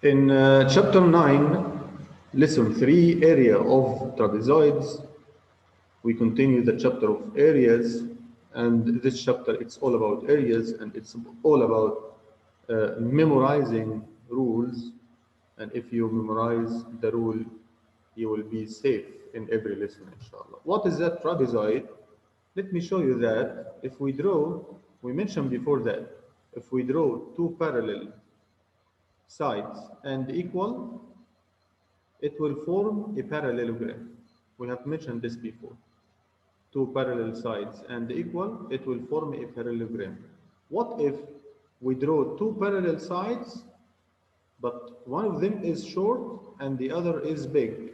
In chapter 9, lesson 3, area of trapezoids, we continue the chapter of areas, and this chapter it's all about areas, and it's all about memorizing rules. And if you memorize the rule, you will be safe in every lesson, inshallah. What is that trapezoid? Let me show you that. If we draw, we mentioned before that, if we draw two parallel sides and equal, it will form a parallelogram. We have mentioned this before. Two parallel sides and equal, it will form a parallelogram. What if we draw two parallel sides, but one of them is short and the other is big,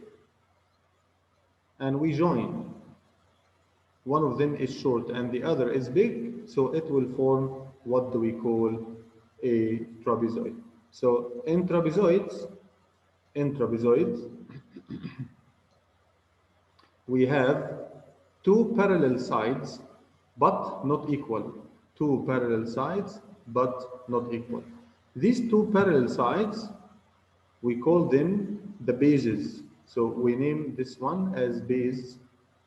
and we join? One of them is short and the other is big, so it will form what do we call a trapezoid. So in trapezoids, we have two parallel sides but not equal. Two parallel sides but not equal. These two parallel sides, we call them the bases. So we name this one as base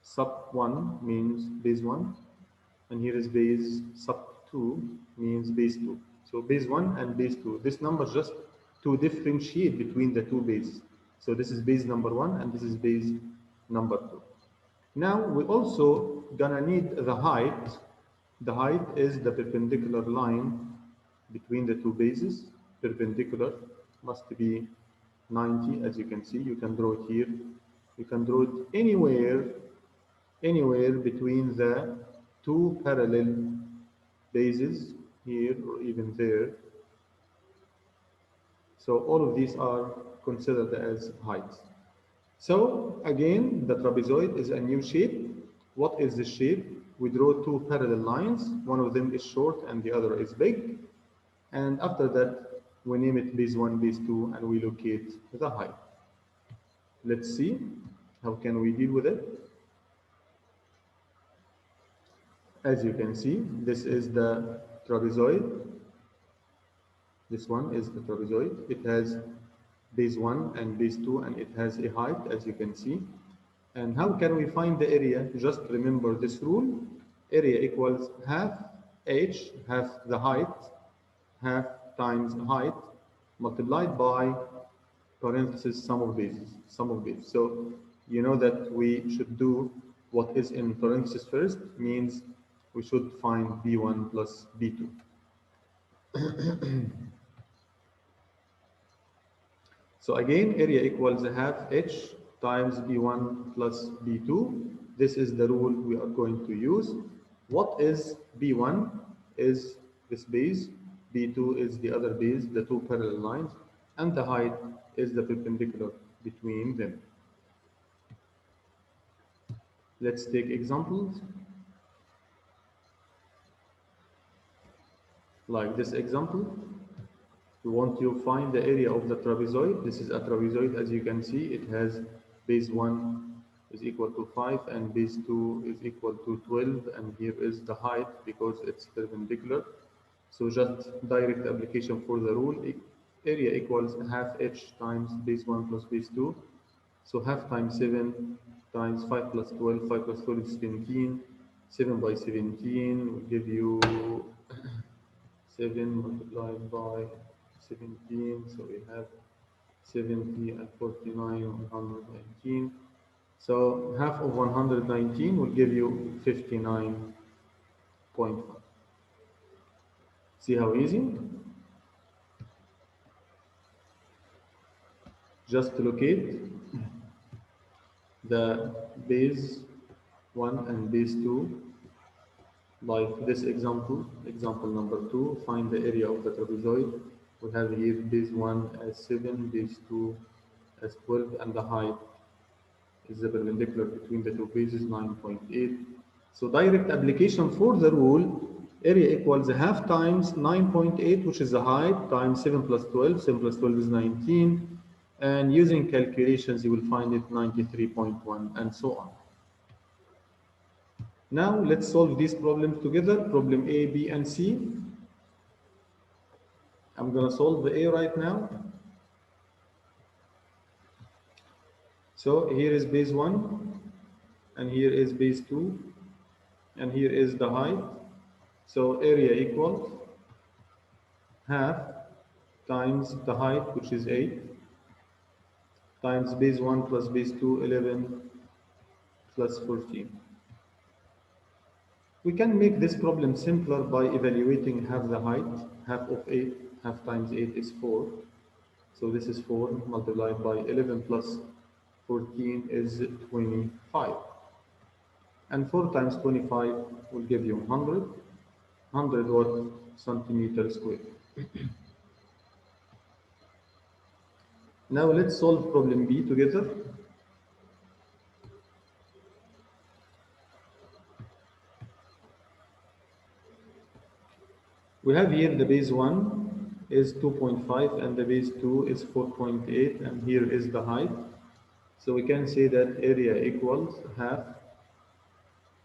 sub 1 means base 1, and here is base sub 2 means base 2. So base 1 and base 2. This number just to differentiate between the two bases. So this is base number 1 and this is base number 2. Now we also gonna need the height. The height is the perpendicular line between the two bases. Perpendicular must be 90, as you can see. You can draw it here. You can draw it anywhere between the two parallel bases, here or even there. So all of these are considered as heights. So again, the trapezoid is a new shape. What is the shape? We draw two parallel lines. One of them is short and the other is big. And after that, we name it base 1, base 2, and we locate the height. Let's see, how can we deal with it? As you can see, this is the trapezoid. This one is the trapezoid. It has base 1 and base 2, and it has a height, as you can see. And how can we find the area? Just remember this rule. Area equals half h, half the height, half times height, multiplied by parenthesis sum of bases. So you know that we should do what is in parenthesis first, means we should find b1 plus b2. So again, area equals half h times b1 plus b2. This is the rule we are going to use. What is b1? Is this base. b2 is the other base, the two parallel lines, and the height is the perpendicular between them. Let's take examples. Like this example. We want to find the area of the trapezoid. This is a trapezoid, as you can see. It has base 1 is equal to 5 and base 2 is equal to 12, and here is the height because it's perpendicular. So just direct application for the rule. Area equals half h times base 1 plus base 2. So half times 7 times 5 plus 12. 5 plus 12 is 17. 7 by 17 will give you 7 multiplied by 17, so we have 70 and 49, 119. So half of 119 will give you 59.5. See how easy? Just to locate the base 1 and base 2. Like this example, example number 2, find the area of the trapezoid. We have here base 1 as 7, base 2 as 12, and the height is the perpendicular between the two bases, 9.8. So direct application for the rule, area equals half times 9.8, which is the height, times 7 plus 12. 7 plus 12 is 19. And using calculations, you will find it 93.1, and so on. Now let's solve these problems together. Problem A, B, and C. I'm going to solve the A right now. So here is base 1, and here is base 2, and here is the height. So area equals half times the height, which is 8, times base 1 plus base 2, 11, plus 14. We can make this problem simpler by evaluating half the height. Half of 8, half times 8 is 4. So this is 4 multiplied by 11 plus 14 is 25. And 4 times 25 will give you 100. 100 what? Centimeter square. Now let's solve problem B together. We have here the base 1 is 2.5 and the base 2 is 4.8, and here is the height. So we can say that area equals half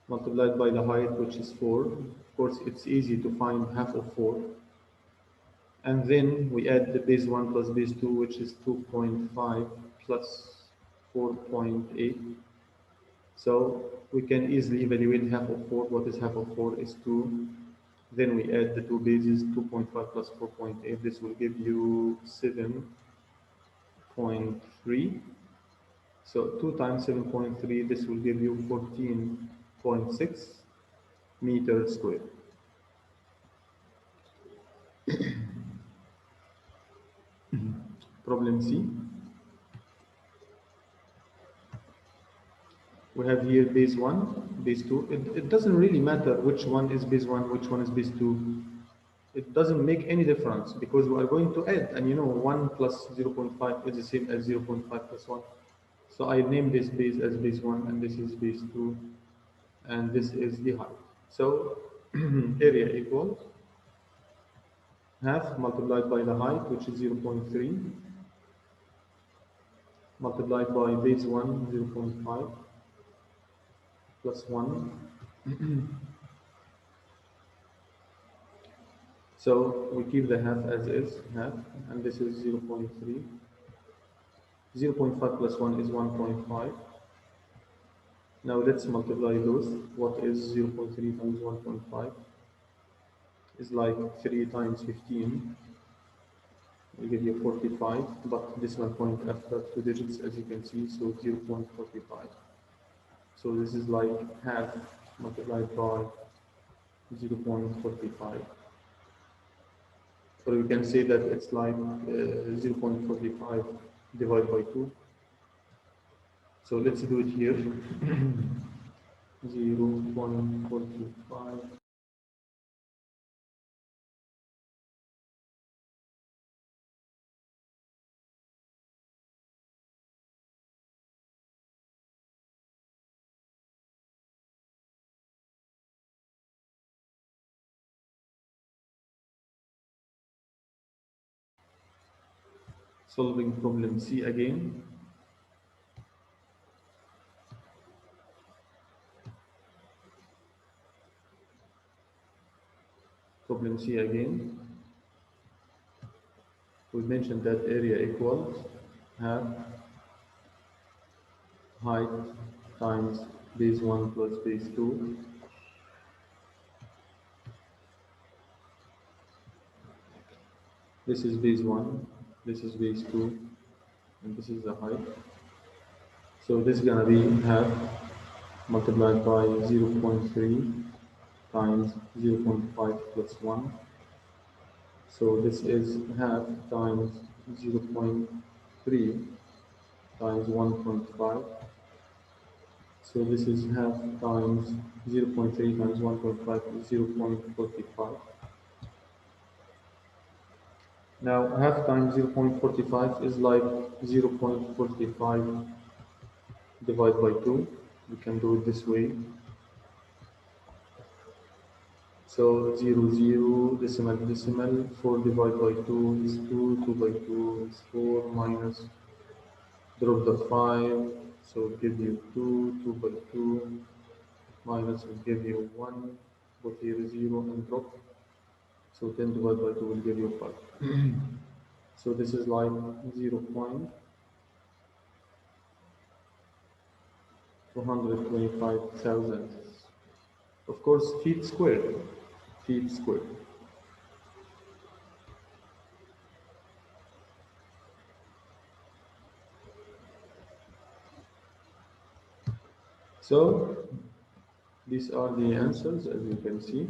multiplied by the height, which is 4. Of course, it's easy to find half of 4. And then we add the base 1 plus base 2, which is 2.5 plus 4.8. So we can easily evaluate half of 4. What is half of 4 is 2. Then we add the two bases, 2.5 plus 4.8. This will give you 7.3. So 2 times 7.3, this will give you 14.6 meters square. Problem C. We have here base 1, base 2. It doesn't really matter which one is base 1, which one is base 2. It doesn't make any difference because we are going to add, and 1 plus 0.5 is the same as 0.5 plus 1. So I name this base as base 1, and this is base 2, and this is the height. So area equals half multiplied by the height, which is 0.3, multiplied by base 1, 0.5, plus 1. So we keep the half as is, half, and this is 0.3. 0.5 plus 1 is 1.5. Now let's multiply those. What is 0.3 times 1.5? Is like 3 times 15. Will give you 45, but decimal point after 2 digits, as you can see, so 0.45. So this is like half multiplied by 0.45. So you can say that it's like 0.45 divided by 2. So let's do it here. 0.45. Solving problem C again. Problem C again. We mentioned that area equals half height times base 1 plus base 2. This is base 1, this is base 2, and this is the height. So this is going to be half multiplied by 0.3 times 0.5 plus 1. So this is half times 0.3 times 1.5. So this is half times 0.3 times 1.5 is 0.45. Now half times 0.45 is like 0.45 divided by 2. We can do it this way. So 0, 0, decimal, decimal, 4 divided by 2 is 2, 2 by 2 is 4, minus, drop the 5, so it gives you 2, 2 by 2, minus will give you 1, put here 0 and drop, so 10 divided by 2 will give you 5. So this is like 0. 225,000. Of course, feet square. Feet square. So these are the answers, as you can see.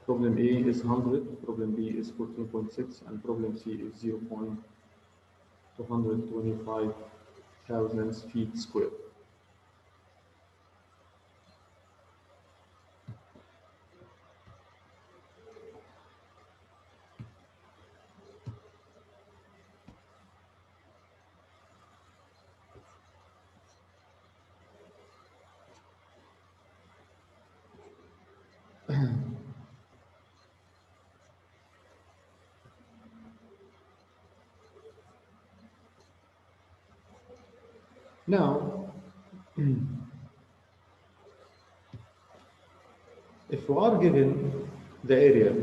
Problem A is 100, problem B is 14.6, and problem C is 0.225 thousand feet square. Now, if we are given the area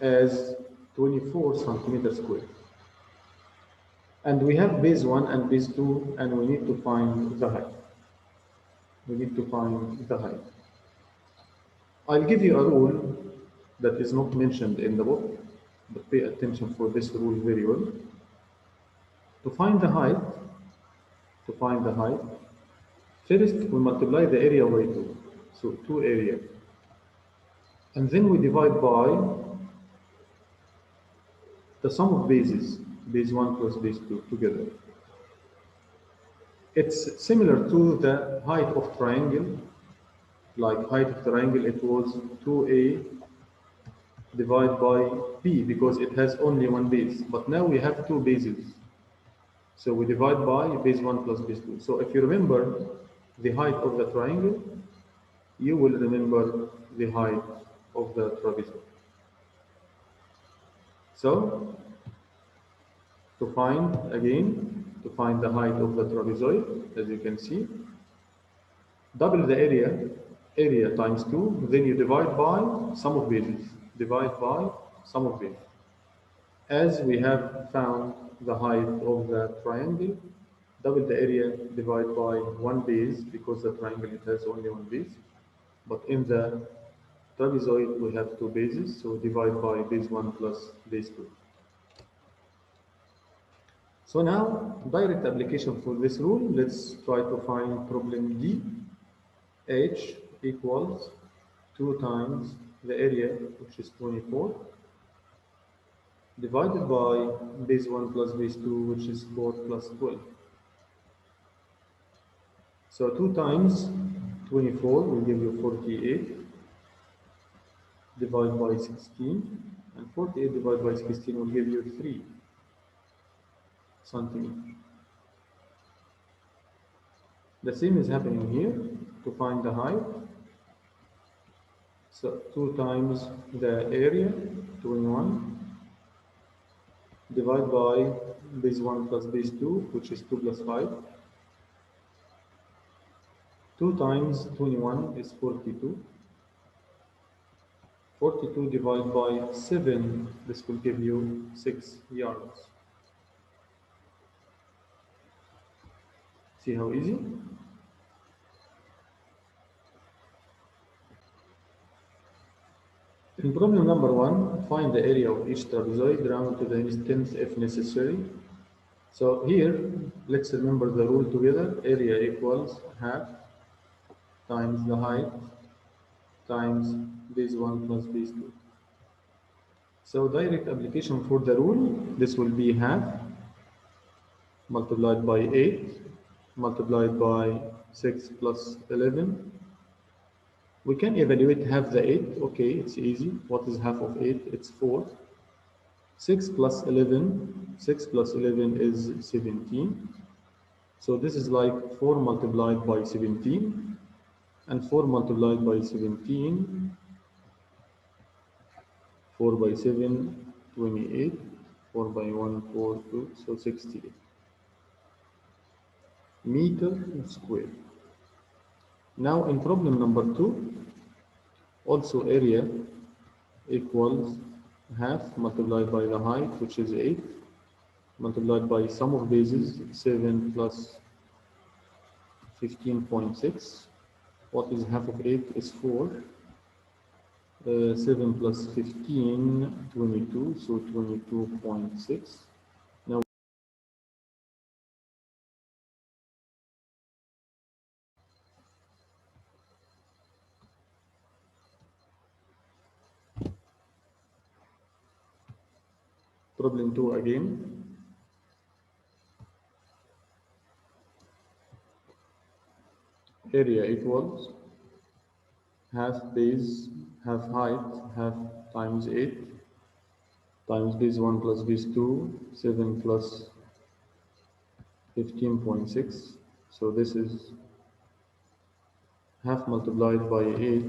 as 24 centimeters square, and we have base 1 and base 2, and we need to find the height. We need to find the height. I'll give you a rule that is not mentioned in the book, but pay attention for this rule very well. To find the height, first we multiply the area by 2, so 2 area. And then we divide by the sum of bases, base 1 plus base 2 together. It's similar to the height of triangle. Like height of triangle, it was 2a divided by b because it has only one base. But now we have two bases. So we divide by base 1 plus base 2. So if you remember the height of the triangle, you will remember the height of the trapezoid. So to find the height of the trapezoid, as you can see, double the area times 2, then you divide by sum of bases. As we have found the height of the triangle, double the area, divide by one base, because the triangle it has only one base. But in the trapezoid we have two bases, so divide by base 1 plus base 2. So now, direct application for this rule, let's try to find problem D. H equals 2 times the area, which is 24, divided by base 1 plus base 2, which is 4 plus 12. So 2 times 24 will give you 48, divided by 16, and 48 divided by 16 will give you 3 centimeters. The same is happening here. To find the height, so 2 times the area, 21, divided by base 1 plus base 2, which is 2 plus 5. 2 times 21 is 42. 42 divided by 7, this will give you 6 yards. See how easy? In problem number 1, find the area of each trapezoid, round to the nearest tenth if necessary. So here, let's remember the rule together. Area equals half times the height times base 1 plus base 2. So direct application for the rule, this will be half multiplied by 8 multiplied by 6 plus 11. We can evaluate half the 8. Okay, it's easy. What is half of 8? It's 4. 6 plus 11. 6 plus 11 is 17. So this is like 4 multiplied by 17. And 4 multiplied by 17. 4 by 7, 28. 4 by 1, 4, 2. So 68 meter square. Now in problem number 2, also area equals half multiplied by the height, which is 8, multiplied by sum of bases, 7 plus 15.6. What is half of 8 is 4. 7 plus 15, 22, so 22.6. Now, problem 2 again. Area equals half base, half height, half times 8 times base 1 plus base 2, 7 plus 15.6. So this is half multiplied by 8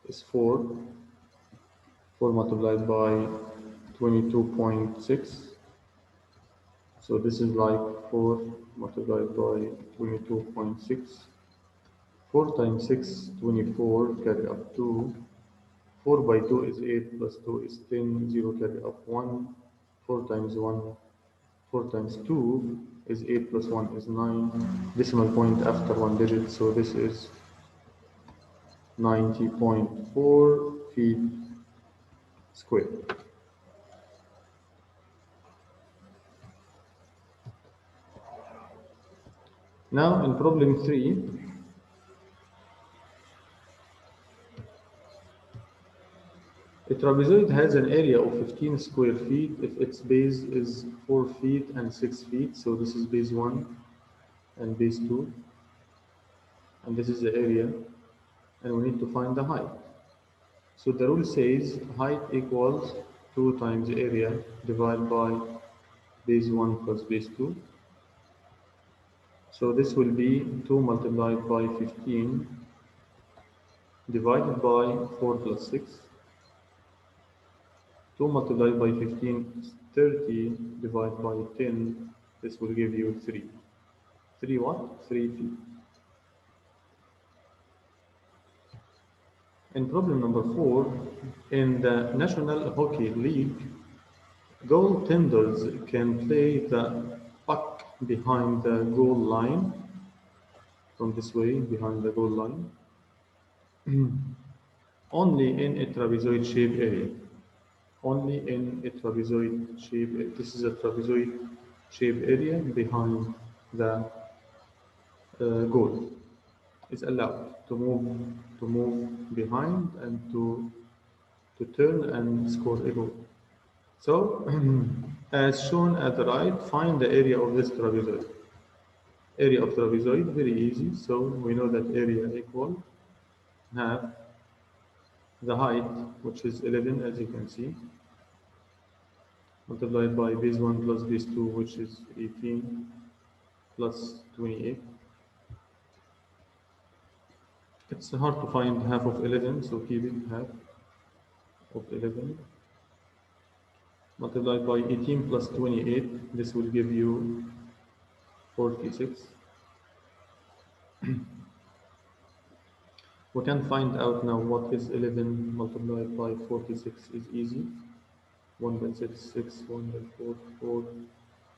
is 4. 4 multiplied by 22.6. So this is like 4 multiplied by 22.6. 4 times 6, 24, carry up 2. 4 by 2 is 8, plus 2 is 10, 0 carry up 1. 4 times 1, 4 times 2 is 8, plus 1 is 9. Decimal point after one digit, so this is 90.4 feet square. Now in problem 3, a trapezoid has an area of 15 square feet if its base is 4 feet and 6 feet. So this is base 1 and base 2. And this is the area. And we need to find the height. So the rule says height equals 2 times area divided by base 1 plus base 2. So this will be 2 multiplied by 15 divided by 4 plus 6. 2 multiplied by 15 is 30 divided by 10. This will give you 3. 3 what? 3 feet. In problem number 4, in the National Hockey League, goaltenders can play the puck behind the goal line, from this way, behind the goal line, only in a trapezoid shape area. Only in a trapezoid shape. This is a trapezoid shape area behind the goal. Is allowed to move behind and to turn and score a goal. So, as shown at the right, find the area of this trapezoid. Area of trapezoid, very easy. So we know that area equal half the height, which is 11, as you can see, multiplied by base 1 plus base 2, which is 18, plus 28. It's hard to find half of 11, so keep it half of 11. Multiplied by 18 plus 28, this will give you 46. We can find out now what is 11 multiplied by 46 is easy. 1 by 6, 6, 1 by 4, 4,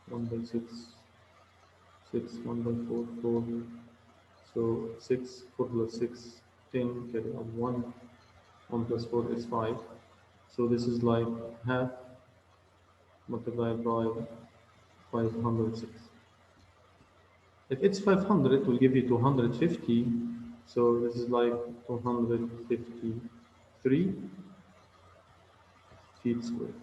1 by 6, 6, 1 by 4, 4. So 6, 4 plus 6, 10, carry on 1. 1 plus 4 is 5. So this is like half multiplied by 506. If it's 500, it will give you 250. So this is like 253 feet square.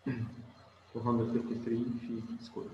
253 feet square.